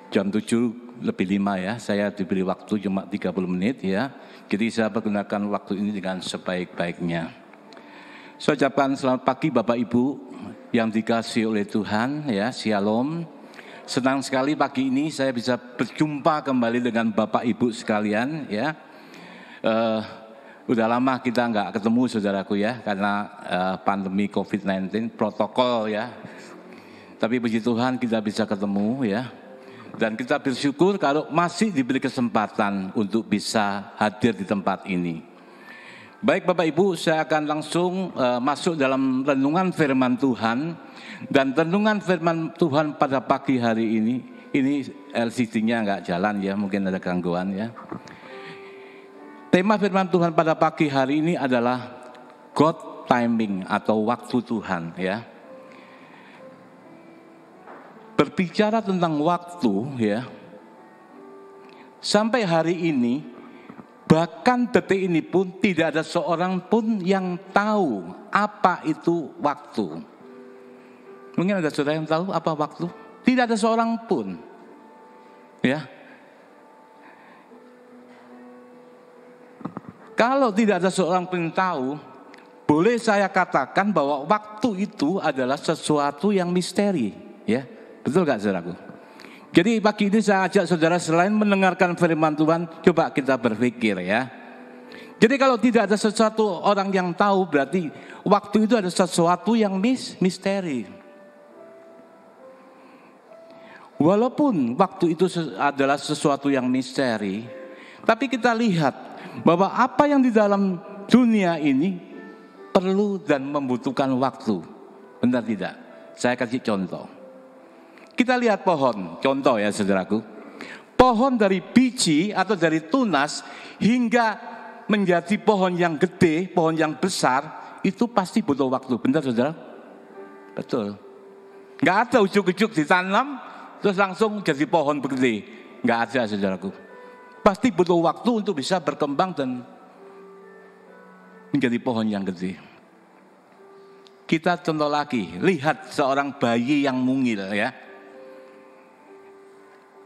jam 7:05 ya, saya diberi waktu cuma 30 menit ya. Jadi saya pergunakan waktu ini dengan sebaik-baiknya. Saya ucapkan selamat pagi Bapak Ibu yang dikasihi oleh Tuhan ya, Shalom. Senang sekali pagi ini saya bisa berjumpa kembali dengan Bapak Ibu sekalian ya. Udah lama kita nggak ketemu saudaraku ya, karena pandemi COVID-19, protokol ya. Tapi puji Tuhan kita bisa ketemu ya. Dan kita bersyukur kalau masih diberi kesempatan untuk bisa hadir di tempat ini. Baik Bapak Ibu, saya akan langsung masuk dalam renungan firman Tuhan. Dan renungan firman Tuhan pada pagi hari ini LCD-nya nggak jalan ya, mungkin ada gangguan ya. Tema firman Tuhan pada pagi hari ini adalah God timing atau waktu Tuhan ya. Berbicara tentang waktu ya, sampai hari ini, bahkan detik ini pun tidak ada seorang pun yang tahu apa itu waktu. Mungkin ada saudara yang tahu apa waktu? Tidak ada seorang pun. Ya. Kalau tidak ada seorang pun yang tahu, boleh saya katakan bahwa waktu itu adalah sesuatu yang misteri, ya. Betul gak saudaraku? Jadi pagi ini saya ajak saudara selain mendengarkan firman Tuhan, coba kita berpikir ya. Jadi kalau tidak ada sesuatu orang yang tahu, berarti waktu itu ada sesuatu yang misteri. Walaupun waktu itu adalah sesuatu yang misteri, tapi kita lihat bahwa apa yang di dalam dunia ini perlu dan membutuhkan waktu. Benar tidak? Saya kasih contoh. Kita lihat pohon, contoh ya saudaraku. Pohon dari biji atau dari tunas hingga menjadi pohon yang gede, pohon yang besar, itu pasti butuh waktu. Benar saudara? Betul. Gak ada ujuk-ujuk ditanam, terus langsung jadi pohon gede. Gak ada saudaraku. Pasti butuh waktu untuk bisa berkembang dan menjadi pohon yang gede. Kita contoh lagi, lihat seorang bayi yang mungil ya.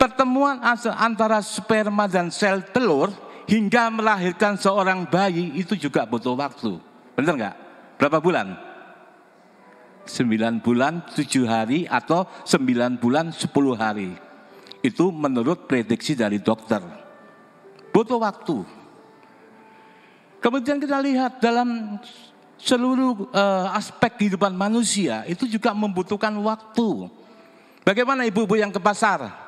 Pertemuan antara sperma dan sel telur hingga melahirkan seorang bayi itu juga butuh waktu. Benar nggak? Berapa bulan? 9 bulan 7 hari atau 9 bulan 10 hari. Itu menurut prediksi dari dokter. Butuh waktu. Kemudian kita lihat dalam seluruh aspek kehidupan manusia itu juga membutuhkan waktu. Bagaimana ibu-ibu yang ke pasar?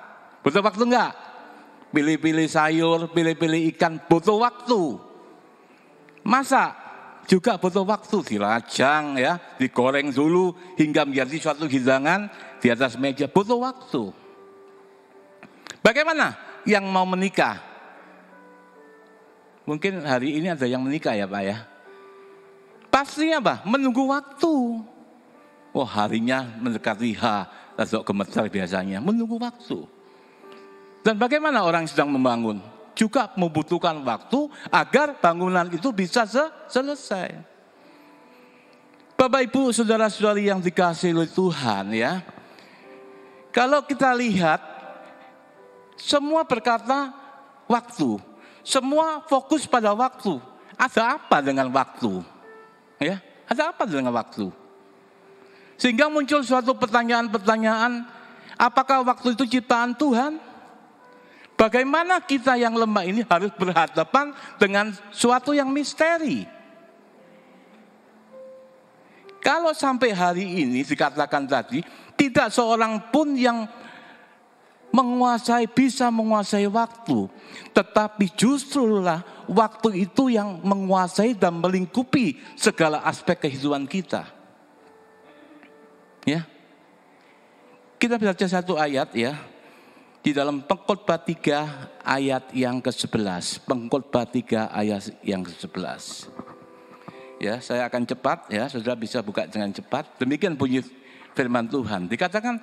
Butuh waktu enggak? Pilih-pilih sayur, pilih-pilih ikan, butuh waktu. Masak juga butuh waktu, dirajang ya, digoreng dulu hingga menjadi suatu hidangan di atas meja, butuh waktu. Bagaimana yang mau menikah? Mungkin hari ini ada yang menikah ya Pak ya. Pastinya apa? Menunggu waktu. Oh harinya mendekati H, rada gemetar biasanya, menunggu waktu. Dan bagaimana orang yang sedang membangun? Juga membutuhkan waktu agar bangunan itu bisa selesai. Bapak Ibu, saudara-saudari yang dikasihi oleh Tuhan ya. Kalau kita lihat, semua berkata waktu. Semua fokus pada waktu. Ada apa dengan waktu? Ya, ada apa dengan waktu? Sehingga muncul suatu pertanyaan-pertanyaan, apakah waktu itu ciptaan Tuhan? Bagaimana kita yang lemah ini harus berhadapan dengan suatu yang misteri? Kalau sampai hari ini dikatakan tadi, tidak seorang pun yang bisa menguasai waktu. Tetapi justrulah waktu itu yang menguasai dan melingkupi segala aspek kehidupan kita. Ya. Kita baca satu ayat ya. Di dalam Pengkhotbah 3 ayat yang ke-11. Pengkhotbah 3 ayat yang ke-11. Ya, saya akan cepat ya, saudara bisa buka dengan cepat. Demikian bunyi firman Tuhan. Dikatakan,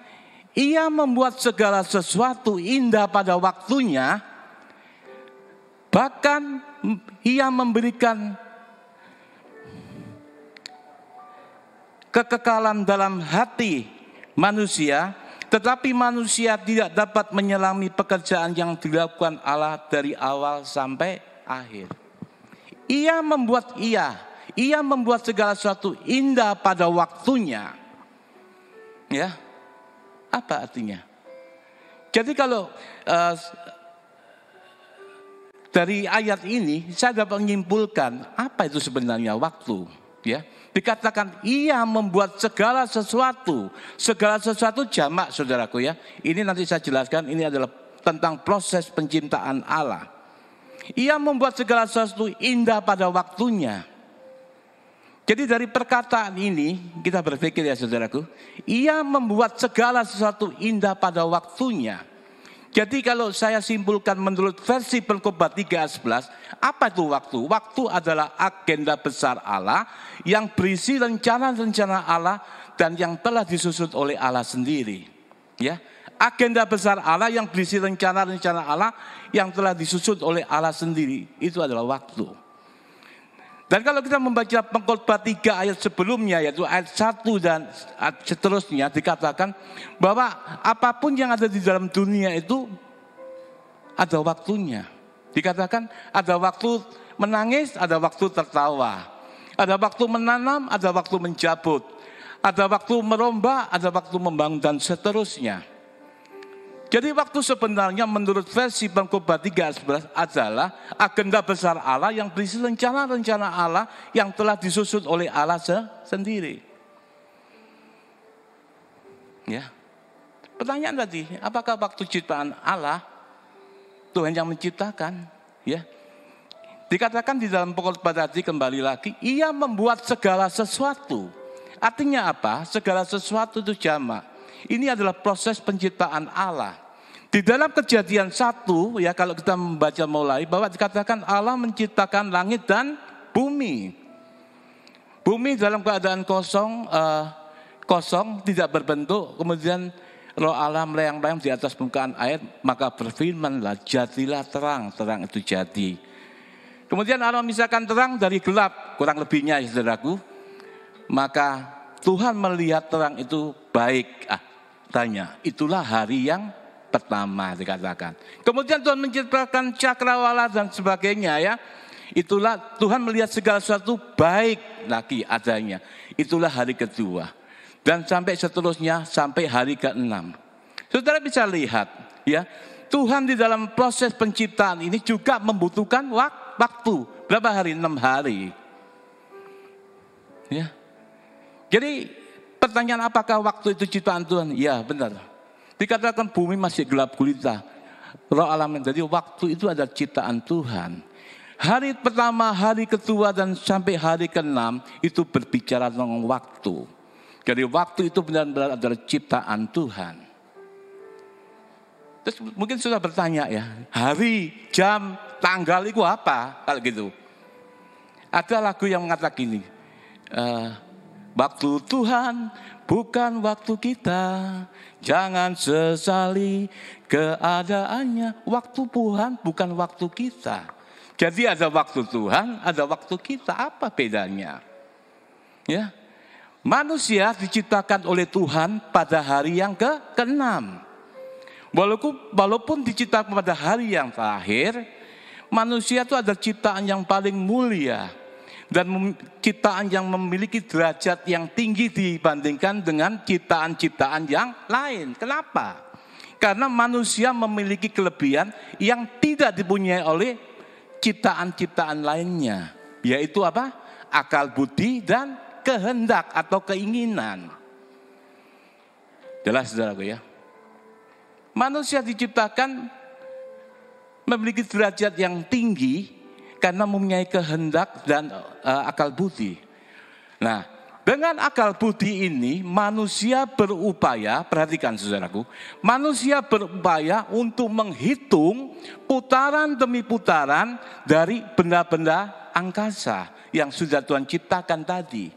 Ia membuat segala sesuatu indah pada waktunya. Bahkan Ia memberikan kekekalan dalam hati manusia Tetapi manusia tidak dapat menyelami pekerjaan yang dilakukan Allah dari awal sampai akhir. Ia membuat segala sesuatu indah pada waktunya. Ya, apa artinya? Jadi kalau dari ayat ini saya dapat menyimpulkan apa itu sebenarnya waktu. Ya, dikatakan ia membuat segala sesuatu jamak, saudaraku ya. Ini nanti saya jelaskan, ini adalah tentang proses penciptaan Allah. Ia membuat segala sesuatu indah pada waktunya. Jadi dari perkataan ini kita berpikir ya saudaraku, ia membuat segala sesuatu indah pada waktunya. Jadi kalau saya simpulkan menurut versi Pengkhotbah 3 ayat 11, apa itu waktu? Waktu adalah agenda besar Allah yang berisi rencana-rencana Allah dan yang telah disusun oleh Allah sendiri. Ya, agenda besar Allah yang berisi rencana-rencana Allah yang telah disusun oleh Allah sendiri, itu adalah waktu. Dan kalau kita membaca Pengkhotbah 3 ayat sebelumnya, yaitu ayat 1 dan seterusnya, dikatakan bahwa apapun yang ada di dalam dunia itu ada waktunya. Dikatakan ada waktu menangis, ada waktu tertawa. Ada waktu menanam, ada waktu mencabut. Ada waktu merombak, ada waktu membangun dan seterusnya. Jadi waktu sebenarnya menurut versi Pengkhotbah 3 ayat 11 adalah agenda besar Allah yang berisi rencana-rencana Allah yang telah disusun oleh Allah sendiri. Ya. Pertanyaan tadi, apakah waktu ciptaan Allah Tuhan yang menciptakan? Ya. Dikatakan di dalam Pengkhotbah tadi kembali lagi, ia membuat segala sesuatu. Artinya apa? Segala sesuatu itu jamak. Ini adalah proses penciptaan Allah. Di dalam Kejadian 1 ya, kalau kita membaca mulai bahwa dikatakan Allah menciptakan langit dan bumi. Bumi dalam keadaan kosong tidak berbentuk, kemudian Roh Allah melayang-layang di atas permukaan air, maka berfirmanlah jadilah terang, terang itu jadi. Kemudian Allah memisahkan terang dari gelap, kurang lebihnya ya saudaraku. Maka Tuhan melihat terang itu baik. Tanya, itulah hari yang pertama dikatakan. Kemudian Tuhan menciptakan cakrawala dan sebagainya ya. Itulah Tuhan melihat segala sesuatu baik lagi adanya. Itulah hari kedua. Dan sampai seterusnya sampai hari ke-6. Saudara bisa lihat ya, Tuhan di dalam proses penciptaan ini juga membutuhkan waktu. Berapa hari? 6 hari. Ya. Jadi pertanyaan apakah waktu itu ciptaan Tuhan? Ya benar. Dikatakan bumi masih gelap gulita. Roh Allah menjadi waktu itu adalah ciptaan Tuhan. Hari pertama, hari kedua dan sampai hari ke-6 itu berbicara tentang waktu. Jadi waktu itu benar-benar adalah ciptaan Tuhan. Terus mungkin sudah bertanya ya, hari, jam, tanggal itu apa? Kalau gitu. Ada lagu yang mengatakan gini, waktu Tuhan bukan waktu kita, jangan sesali keadaannya. Waktu Tuhan bukan waktu kita. Jadi ada waktu Tuhan, ada waktu kita. Apa bedanya? Ya, manusia diciptakan oleh Tuhan pada hari yang ke-6. Walaupun diciptakan pada hari yang terakhir, manusia itu ada ciptaan yang paling mulia. Dan ciptaan yang memiliki derajat yang tinggi dibandingkan dengan ciptaan-ciptaan yang lain. Kenapa? Karena manusia memiliki kelebihan yang tidak dipunyai oleh ciptaan-ciptaan lainnya. Yaitu apa? Akal budi dan kehendak atau keinginan. Jelas saudaraku ya. Manusia diciptakan memiliki derajat yang tinggi karena mempunyai kehendak dan akal budi. Nah, dengan akal budi ini manusia berupaya, perhatikan saudaraku, manusia berupaya untuk menghitung putaran demi putaran dari benda-benda angkasa yang sudah Tuhan ciptakan tadi.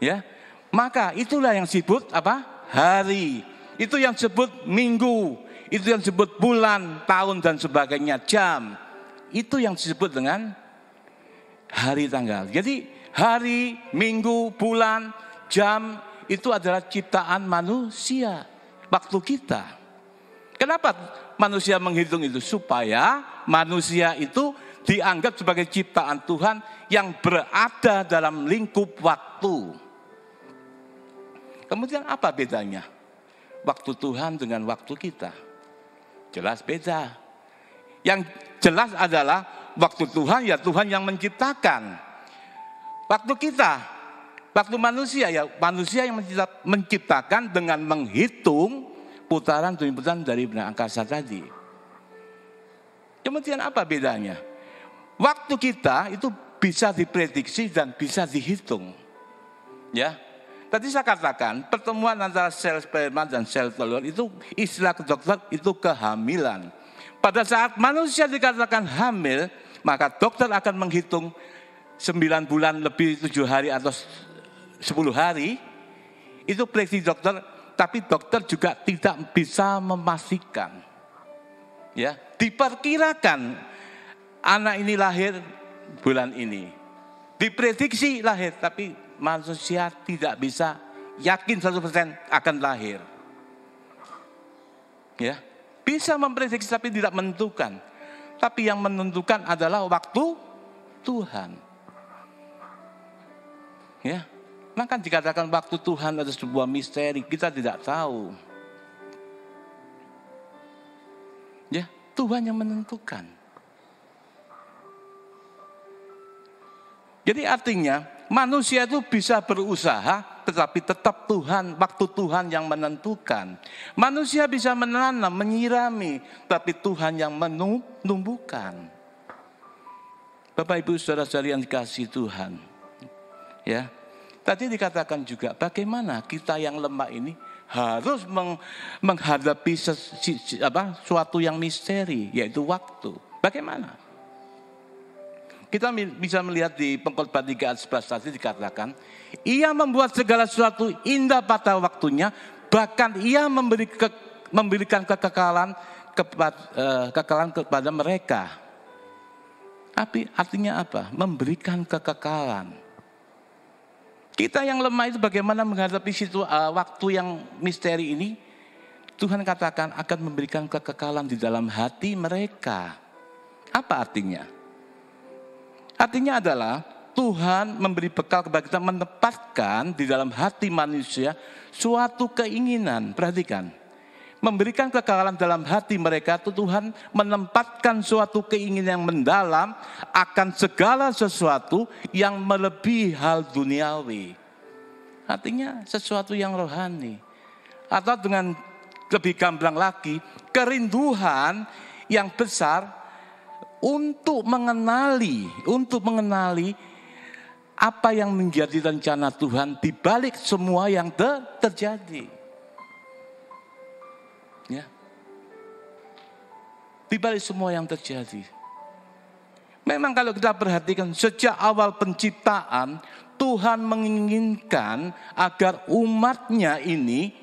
Ya, maka itulah yang disebut apa? Hari. Itu yang disebut minggu, itu yang disebut bulan, tahun dan sebagainya, jam. Itu yang disebut dengan hari tanggal. Jadi hari, minggu, bulan, jam itu adalah ciptaan manusia. waktu kita. Kenapa manusia menghitung itu? Supaya manusia itu dianggap sebagai ciptaan Tuhan yang berada dalam lingkup waktu. Kemudian apa bedanya waktu Tuhan dengan waktu kita? Jelas beda. Yang jelas adalah waktu Tuhan ya Tuhan yang menciptakan. Waktu kita, waktu manusia ya manusia yang menciptakan dengan menghitung putaran demi putaran dari benda angkasa tadi. Kemudian apa bedanya? Waktu kita itu bisa diprediksi dan bisa dihitung. Ya. Tadi saya katakan pertemuan antara sel sperma dan sel telur itu istilah dokter itu kehamilan. Pada saat manusia dikatakan hamil, maka dokter akan menghitung 9 bulan lebih 7 hari atau 10 hari. Itu prediksi dokter, tapi dokter juga tidak bisa memastikan. Ya, diperkirakan anak ini lahir bulan ini. Diprediksi lahir, tapi manusia tidak bisa yakin 100% akan lahir. Ya, bisa memprediksi tapi tidak menentukan. Tapi yang menentukan adalah waktu Tuhan. Ya, maka dikatakan waktu Tuhan adalah sebuah misteri, kita tidak tahu. Ya, Tuhan yang menentukan. Jadi artinya manusia itu bisa berusaha, tetapi tetap Tuhan, waktu Tuhan yang menentukan. Manusia bisa menanam, menyirami, tapi Tuhan yang menumbuhkan. Bapak Ibu saudara-saudari yang dikasihi Tuhan. Ya, tadi dikatakan juga bagaimana kita yang lemah ini harus menghadapi suatu yang misteri, yaitu waktu. Bagaimana? Kita bisa melihat di Pengkhotbah 3 ayat 11 tadi dikatakan, ia membuat segala sesuatu indah pada waktunya, bahkan ia memberikan kekekalan kepada mereka. Artinya apa? Memberikan kekekalan. Kita yang lemah itu bagaimana menghadapi waktu yang misteri ini? Tuhan katakan akan memberikan kekekalan di dalam hati mereka. Apa artinya? Artinya adalah Tuhan memberi bekal kepada kita, menempatkan di dalam hati manusia suatu keinginan. Perhatikan, memberikan kekekalan dalam hati mereka itu Tuhan menempatkan suatu keinginan yang mendalam akan segala sesuatu yang melebihi hal duniawi. Artinya sesuatu yang rohani. Atau dengan lebih gamblang lagi, kerinduan yang besar untuk mengenali apa yang menjadi rencana Tuhan di balik semua yang terjadi. Ya. Di balik semua yang terjadi. Memang kalau kita perhatikan sejak awal penciptaan, Tuhan menginginkan agar umatnya ini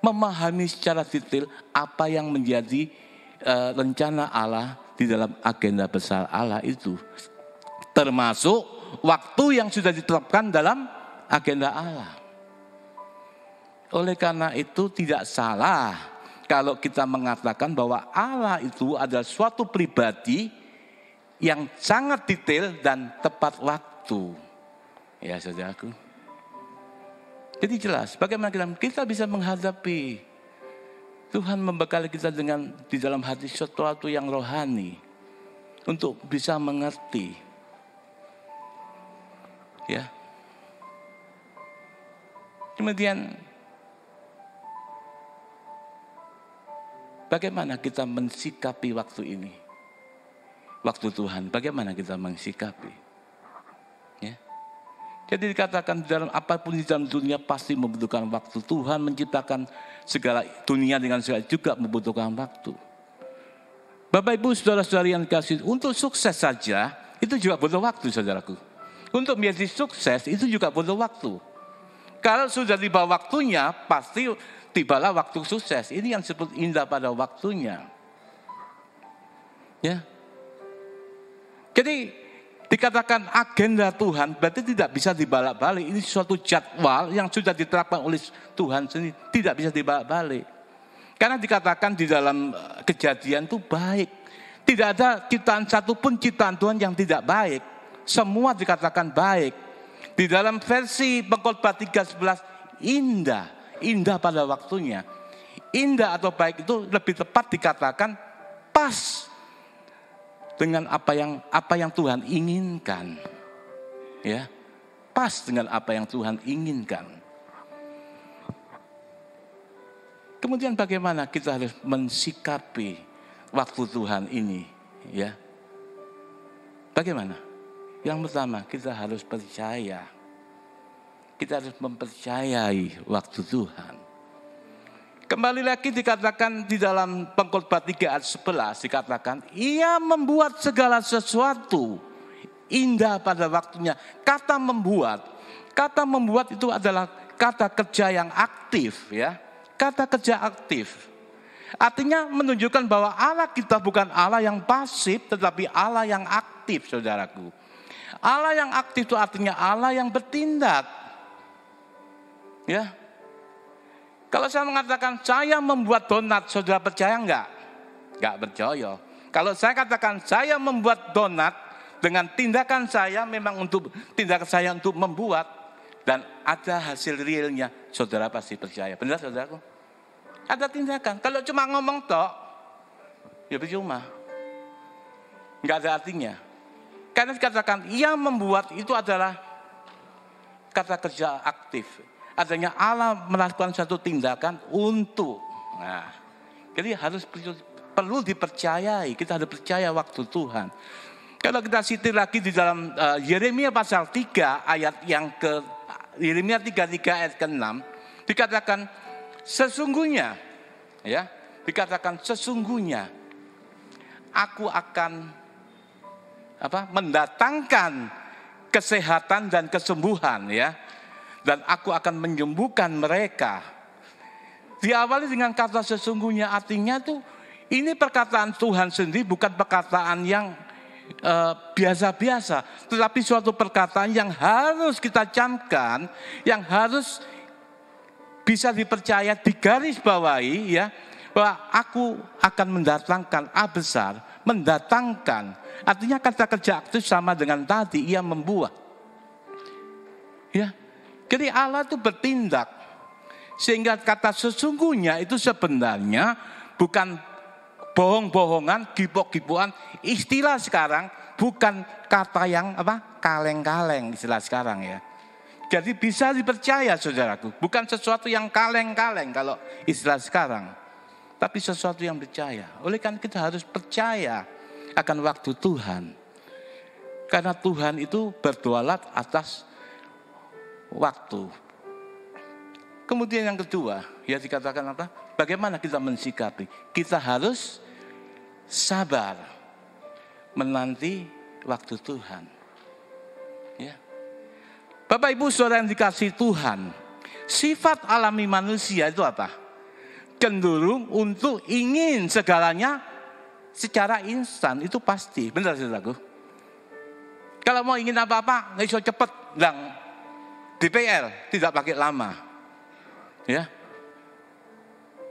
memahami secara detail apa yang menjadi rencana Allah di dalam agenda besar Allah itu, termasuk waktu yang sudah ditetapkan dalam agenda Allah. Oleh karena itu tidak salah kalau kita mengatakan bahwa Allah itu adalah suatu pribadi yang sangat detail dan tepat waktu. Ya saudaraku. Jadi jelas bagaimana kita bisa menghadapi Tuhan membekali kita dengan di dalam hati sesuatu yang rohani untuk bisa mengerti. Ya. Kemudian bagaimana kita mensikapi waktu ini? Waktu Tuhan, bagaimana kita mensikapi? Ya. Jadi dikatakan dalam apapun di dalam dunia pasti membutuhkan waktu. Tuhan menciptakan segala dunia dengan segala juga membutuhkan waktu. Bapak Ibu saudara-saudari yang dikasihi, untuk sukses saja itu juga butuh waktu saudaraku. Untuk menjadi sukses itu juga butuh waktu. Kalau sudah tiba waktunya pasti tibalah waktu sukses. Ini yang disebut indah pada waktunya. Ya. Jadi Dikatakan agenda Tuhan berarti tidak bisa dibalik-balik. Ini suatu jadwal yang sudah diterapkan oleh Tuhan sendiri, tidak bisa dibalik-balik. Karena dikatakan di dalam Kejadian itu baik. Tidak ada ciptaan satupun ciptaan Tuhan yang tidak baik. Semua dikatakan baik. Di dalam versi Pengkhotbah 3:11 indah, indah pada waktunya. Indah atau baik itu lebih tepat dikatakan pas dengan apa yang Tuhan inginkan. Ya. Pas dengan apa yang Tuhan inginkan. Kemudian bagaimana kita harus mensikapi waktu Tuhan ini, ya? Bagaimana? Yang pertama, kita harus percaya. Kita harus mempercayai waktu Tuhan. Kembali lagi dikatakan di dalam Pengkhotbah 3:11 dikatakan, Ia membuat segala sesuatu indah pada waktunya. Kata membuat itu adalah kata kerja yang aktif, ya. Kata kerja aktif. Artinya menunjukkan bahwa Allah kita bukan Allah yang pasif, tetapi Allah yang aktif, saudaraku. Allah yang aktif itu artinya Allah yang bertindak. Ya. Kalau saya mengatakan saya membuat donat, saudara percaya enggak? Enggak percaya. Kalau saya katakan saya membuat donat dengan tindakan saya memang untuk tindakan saya untuk membuat dan ada hasil realnya, saudara pasti percaya. Benar saudaraku? Ada tindakan. Kalau cuma ngomong tok, ya percuma. Enggak ada artinya. Karena dikatakan ia membuat itu adalah kata kerja aktif. Adanya Allah melakukan satu tindakan untuk. Nah, jadi perlu dipercayai. Kita harus percaya waktu Tuhan. Kalau kita sitir lagi di dalam Yeremia pasal 3 ayat yang ke Yeremia 3 ayat ke-6 dikatakan sesungguhnya, ya, dikatakan sesungguhnya aku akan mendatangkan kesehatan dan kesembuhan, ya. Dan aku akan menyembuhkan mereka. Diawali dengan kata sesungguhnya, artinya tuh ini perkataan Tuhan sendiri, bukan perkataan yang biasa-biasa, tetapi suatu perkataan yang harus kita camkan, yang harus bisa dipercaya, digarisbawahi, ya, bahwa aku akan mendatangkan A besar, mendatangkan. Artinya kata kerja aktif sama dengan tadi, ia membuat. Ya. Jadi Allah itu bertindak. Sehingga kata sesungguhnya itu sebenarnya bukan bohong-bohongan, gibok-gibokan. Istilah sekarang bukan kata yang kaleng-kaleng istilah sekarang, ya. Jadi bisa dipercaya saudaraku. Bukan sesuatu yang kaleng-kaleng kalau istilah sekarang. Tapi sesuatu yang percaya. Oleh karena kita harus percaya akan waktu Tuhan. Karena Tuhan itu bertualat atas waktu. Kemudian yang kedua, ya dikatakan apa? Bagaimana kita mensikapi? Kita harus sabar menanti waktu Tuhan. Ya. Bapak Ibu Saudara yang dikasihi Tuhan, sifat alami manusia itu apa? Cenderung untuk ingin segalanya secara instan, itu pasti. Benar saudaraku? Kalau mau ingin apa-apa, nggak bisa cepet, DPR tidak pakai lama, ya.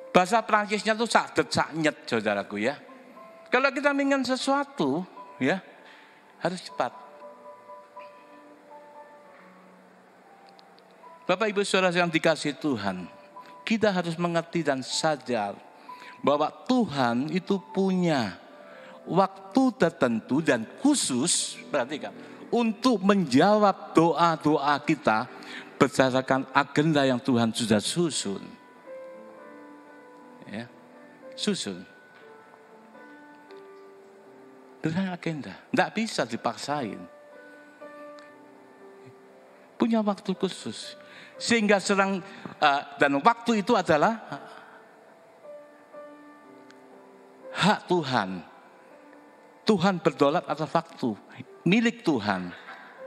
Bahasa Prancisnya tuh sakdet saknyet, saudaraku, ya. Kalau kita ingin sesuatu, ya, harus cepat. Bapak Ibu Saudara yang dikasihi Tuhan, kita harus mengerti dan sadar bahwa Tuhan itu punya waktu tertentu dan khusus, perhatikan, untuk menjawab doa-doa kita berdasarkan agenda yang Tuhan sudah susun. Ya, susun. Dengan agenda, tidak bisa dipaksain. Punya waktu khusus. Sehingga dan waktu itu adalah hak Tuhan. Tuhan berdaulat atas waktu, milik Tuhan,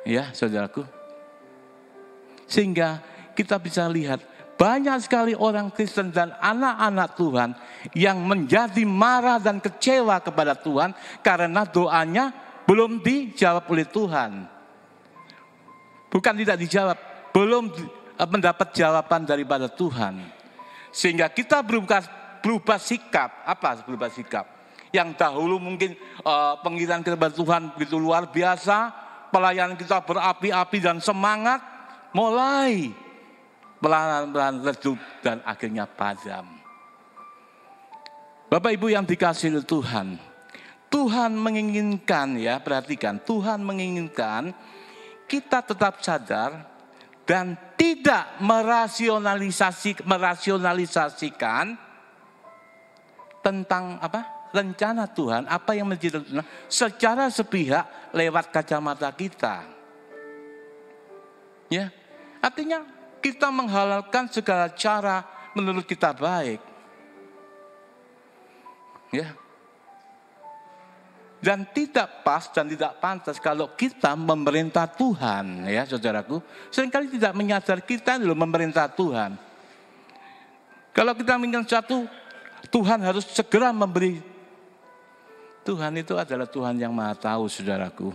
ya saudaraku. Sehingga kita bisa lihat banyak sekali orang Kristen dan anak-anak Tuhan yang menjadi marah dan kecewa kepada Tuhan karena doanya belum dijawab oleh Tuhan. Bukan tidak dijawab, belum mendapat jawaban daripada Tuhan. Sehingga kita berubah sikap. Apa berubah sikap? Yang dahulu mungkin pengirian kepada Tuhan begitu luar biasa, pelayanan kita berapi-api dan semangat, mulai pelan-pelan redup dan akhirnya padam. Bapak Ibu yang dikasihi Tuhan, Tuhan menginginkan, ya perhatikan, Tuhan menginginkan kita tetap sadar dan tidak merasionalisasikan tentang rencana Tuhan, apa yang menjadi secara sepihak lewat kacamata kita. Ya, artinya kita menghalalkan segala cara menurut kita baik. Ya. Dan tidak pas dan tidak pantas kalau kita memerintah Tuhan, ya saudaraku. Seringkali tidak menyadar kita loh memerintah Tuhan. Kalau kita mengingat satu, Tuhan harus segera memberi. Tuhan itu adalah Tuhan yang Maha Tahu, saudaraku.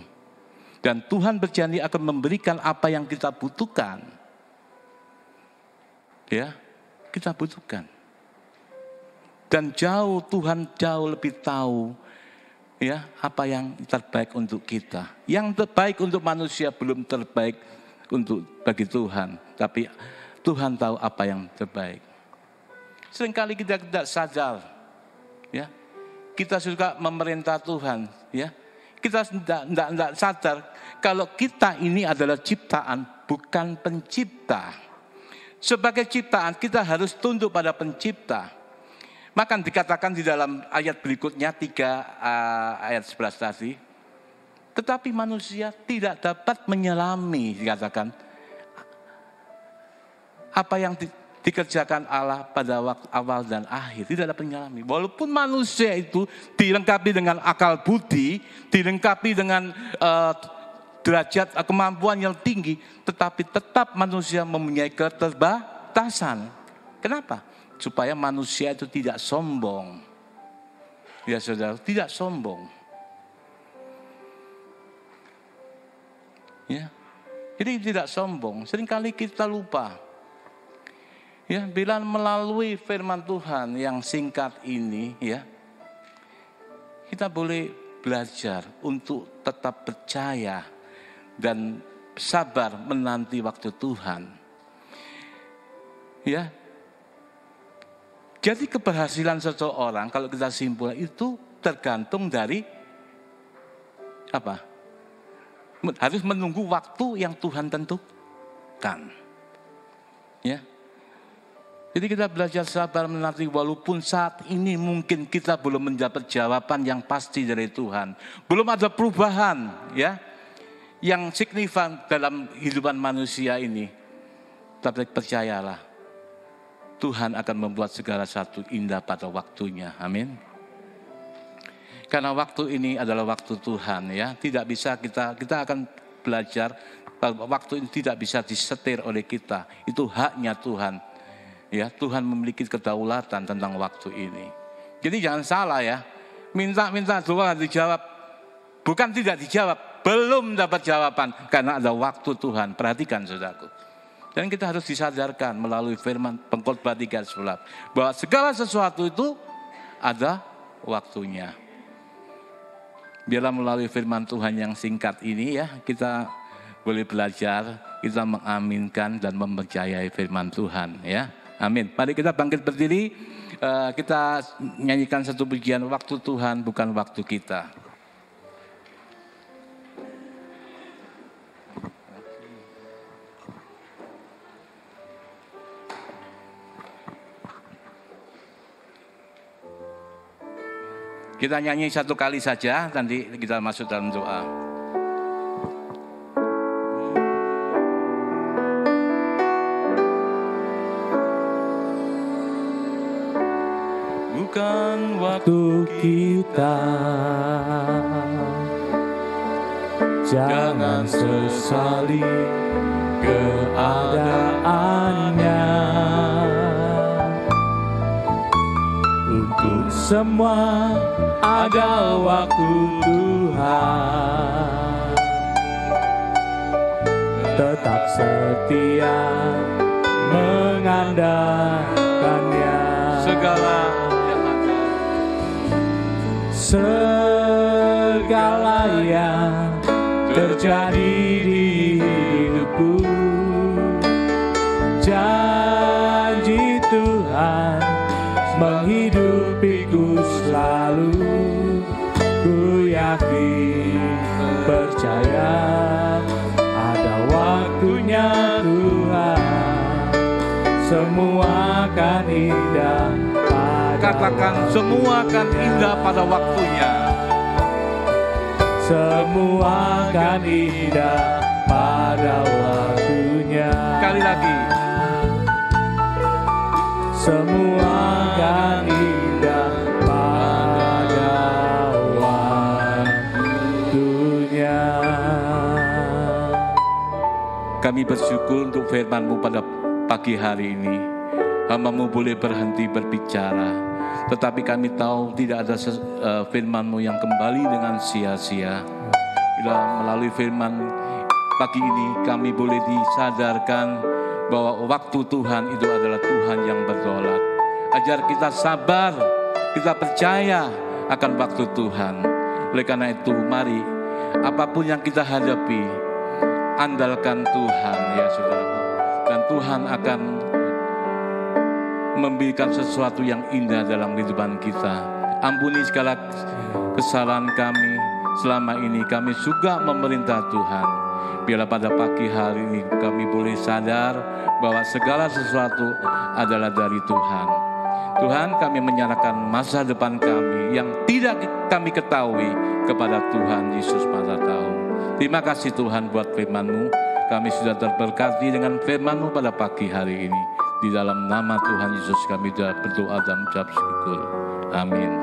Dan Tuhan berjanji akan memberikan apa yang kita butuhkan. Ya, kita butuhkan. Dan Tuhan jauh lebih tahu, ya, apa yang terbaik untuk kita. Yang terbaik untuk manusia belum terbaik bagi Tuhan, tapi Tuhan tahu apa yang terbaik. Seringkali kita tidak sadar, ya, kita suka memerintah Tuhan, ya, kita tidak sadar kalau kita ini adalah ciptaan, bukan pencipta. Sebagai ciptaan kita harus tunduk pada pencipta. Maka dikatakan di dalam ayat berikutnya 3 ayat 11 tadi, tetapi manusia tidak dapat menyelami, dikatakan, apa yang dikerjakan Allah pada waktu awal dan akhir, tidak dapat menyelami. Walaupun manusia itu dilengkapi dengan akal budi, dilengkapi dengan derajat kemampuan yang tinggi, tetapi tetap manusia mempunyai keterbatasan. Kenapa? Supaya manusia itu tidak sombong. Ya saudara, tidak sombong. Ya. Jadi tidak sombong. Seringkali kita lupa. Ya, bila melalui firman Tuhan yang singkat ini, ya, kita boleh belajar untuk tetap percaya dan sabar menanti waktu Tuhan. Ya. Jadi keberhasilan seseorang kalau kita simpulkan itu tergantung dari apa? Harus menunggu waktu yang Tuhan tentukan. Ya. Jadi kita belajar sabar menanti walaupun saat ini mungkin kita belum mendapat jawaban yang pasti dari Tuhan. Belum ada perubahan, ya, yang signifikan dalam kehidupan manusia ini. Tapi percayalah, Tuhan akan membuat segala sesuatu indah pada waktunya. Amin. Karena waktu ini adalah waktu Tuhan, ya. Tidak bisa kita akan belajar bahwa waktu ini tidak bisa disetir oleh kita. Itu haknya Tuhan. Ya, Tuhan memiliki kedaulatan tentang waktu ini. Jadi jangan salah, ya. Minta doa dijawab. Bukan tidak dijawab, belum dapat jawaban karena ada waktu Tuhan. Perhatikan saudaraku. Dan kita harus disadarkan melalui firman Pengkhotbah 3:11 bahwa segala sesuatu itu ada waktunya. Biarlah melalui firman Tuhan yang singkat ini, ya, kita boleh belajar, kita mengaminkan dan mempercayai firman Tuhan, ya. Amin. Mari kita bangkit berdiri, kita nyanyikan satu pujian, waktu Tuhan bukan waktu kita. Kita nyanyi satu kali saja, nanti kita masuk dalam doa. Bukan waktu kita, jangan sesali keadaannya. Untuk semua ada waktu Tuhan. Tetap setia mengandalkannya. Segala yang terjadi di hidupku, janji Tuhan menghidupiku selalu. Ku yakin, percaya ada waktunya Tuhan, semua akan indah pada Katakan semua akan indah pada waktunya. Semua akan indah pada waktunya. Sekali lagi. Semua akan indah pada waktunya. Kami bersyukur untuk firman-Mu pada pagi hari ini. Hamba-Mu boleh berhenti berbicara, tetapi kami tahu tidak ada firman-Mu yang kembali dengan sia-sia. Bila melalui firman pagi ini kami boleh disadarkan bahwa waktu Tuhan itu adalah Tuhan yang berdaulat. Ajar kita sabar, kita percaya akan waktu Tuhan. Oleh karena itu mari apapun yang kita hadapi, andalkan Tuhan ya saudara. Dan Tuhan akan memberikan sesuatu yang indah dalam kehidupan kita. Ampuni segala kesalahan kami selama ini. Kami juga memerintah Tuhan. Biarlah pada pagi hari ini kami boleh sadar bahwa segala sesuatu adalah dari Tuhan. Tuhan, kami menyerahkan masa depan kami yang tidak kami ketahui kepada Tuhan Yesus Maha Tahu. Terima kasih Tuhan buat firman-Mu. Kami sudah terberkati dengan firman-Mu pada pagi hari ini. Di dalam nama Tuhan Yesus kami berdoa dan ucap syukur. Amin.